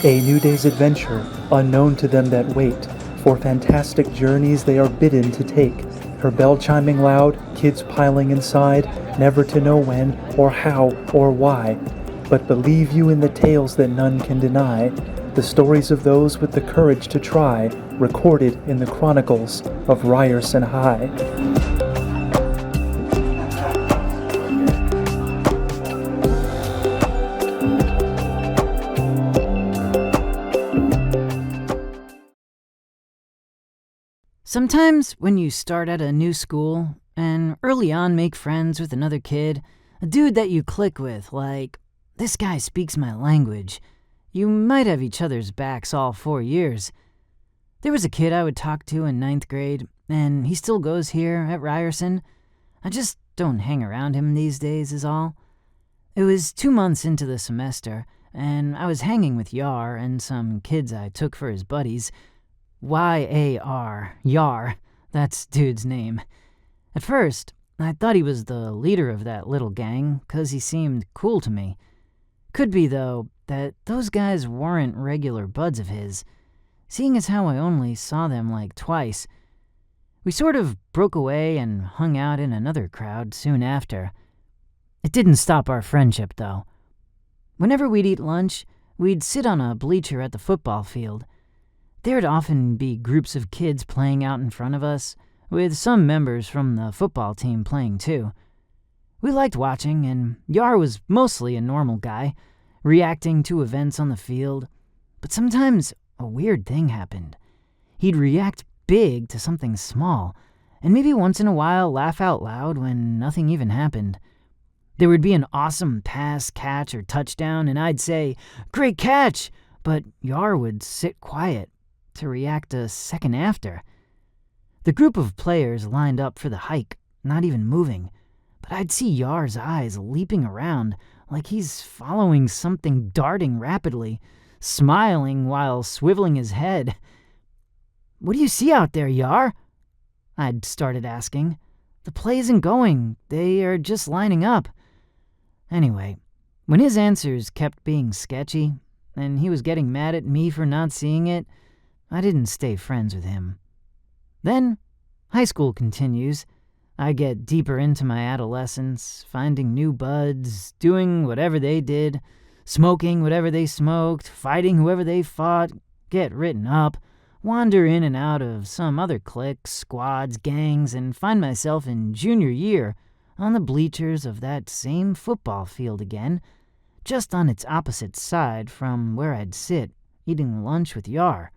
A new day's adventure, unknown to them that wait, for fantastic journeys they are bidden to take. Her bell chiming loud, kids piling inside, never to know when, or how, or why. But believe you in the tales that none can deny, the stories of those with the courage to try, recorded in the Chronicles of Ryerson High. Sometimes when you start at a new school and early on make friends with another kid, a dude that you click with, like, this guy speaks my language, you might have each other's backs all 4 years. There was a kid I would talk to in 9th grade, and he still goes here at Ryerson. I just don't hang around him these days is all. It was 2 months into the semester, and I was hanging with Yar and some kids I took for his buddies. Y-A-R, Yar, that's dude's name. At first, I thought he was the leader of that little gang, 'cause he seemed cool to me. Could be, though, that those guys weren't regular buds of his, seeing as how I only saw them like twice. We sort of broke away and hung out in another crowd soon after. It didn't stop our friendship, though. Whenever we'd eat lunch, we'd sit on a bleacher at the football field. There'd often be groups of kids playing out in front of us, with some members from the football team playing too. We liked watching, and Yar was mostly a normal guy, reacting to events on the field. But sometimes a weird thing happened. He'd react big to something small, and maybe once in a while laugh out loud when nothing even happened. There would be an awesome pass, catch, or touchdown, and I'd say, "Great catch!" But Yar would sit quiet to react a second after. The group of players lined up for the hike, not even moving, but I'd see Yar's eyes leaping around like he's following something darting rapidly, smiling while swiveling his head. "What do you see out there, Yar?" I'd started asking. "The play isn't going. They are just lining up." Anyway, when his answers kept being sketchy, and he was getting mad at me for not seeing it, I didn't stay friends with him. Then, high school continues. I get deeper into my adolescence, finding new buds, doing whatever they did, smoking whatever they smoked, fighting whoever they fought, get written up, wander in and out of some other cliques, squads, gangs, and find myself in junior year on the bleachers of that same football field again, just on its opposite side from where I'd sit, eating lunch with Yar.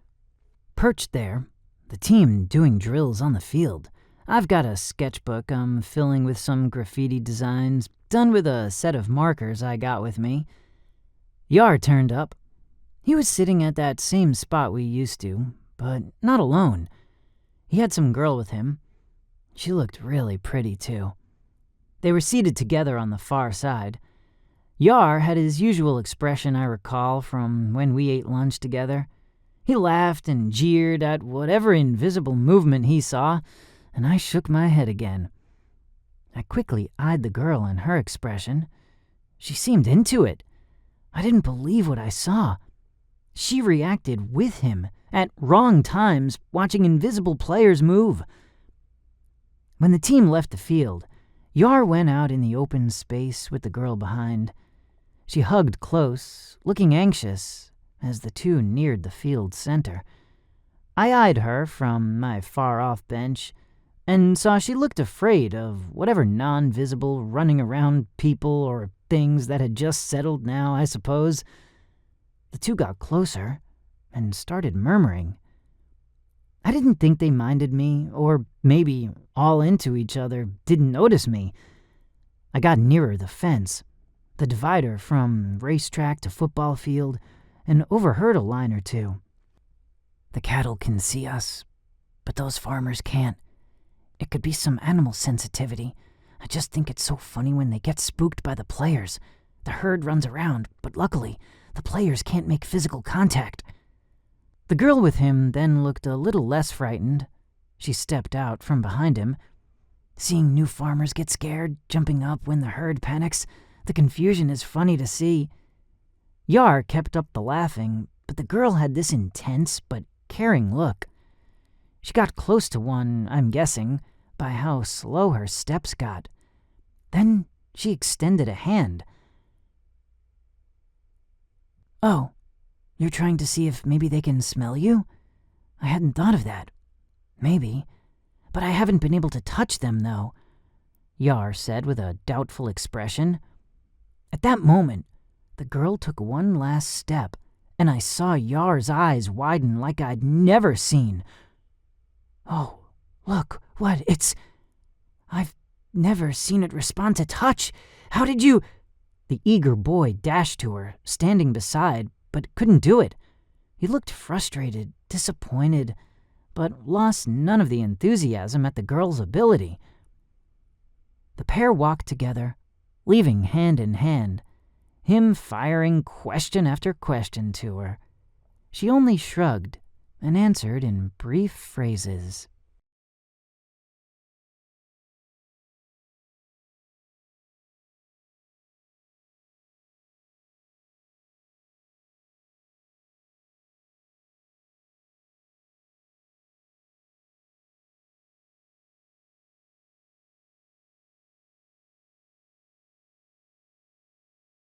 Perched there, the team doing drills on the field. I've got a sketchbook I'm filling with some graffiti designs, done with a set of markers I got with me. Yar turned up. He was sitting at that same spot we used to, but not alone. He had some girl with him. She looked really pretty, too. They were seated together on the far side. Yar had his usual expression I recall from when we ate lunch together. He laughed and jeered at whatever invisible movement he saw, and I shook my head again. I quickly eyed the girl and her expression. She seemed into it. I didn't believe what I saw. She reacted with him, at wrong times, watching invisible players move. When the team left the field, Yar went out in the open space with the girl behind. She hugged close, looking anxious, as the two neared the field center. I eyed her from my far-off bench and saw she looked afraid of whatever non-visible running around people or things that had just settled now, I suppose. The two got closer and started murmuring. I didn't think they minded me, or maybe all into each other didn't notice me. I got nearer the fence, the divider from racetrack to football field, and overheard a line or two. "The cattle can see us, but those farmers can't. It could be some animal sensitivity. I just think it's so funny when they get spooked by the players. The herd runs around, but luckily, the players can't make physical contact." The girl with him then looked a little less frightened. She stepped out from behind him. "Seeing new farmers get scared, jumping up when the herd panics, the confusion is funny to see." Yar kept up the laughing, but the girl had this intense but caring look. She got close to one, I'm guessing, by how slow her steps got. Then she extended a hand. "Oh, you're trying to see if maybe they can smell you? I hadn't thought of that. Maybe. But I haven't been able to touch them, though," Yar said with a doubtful expression. At that moment, the girl took one last step, and I saw Yar's eyes widen like I'd never seen. "Oh, look, what? I've never seen it respond to touch. How did you—" The eager boy dashed to her, standing beside, but couldn't do it. He looked frustrated, disappointed, but lost none of the enthusiasm at the girl's ability. The pair walked together, leaving hand in hand, him firing question after question to her. She only shrugged and answered in brief phrases.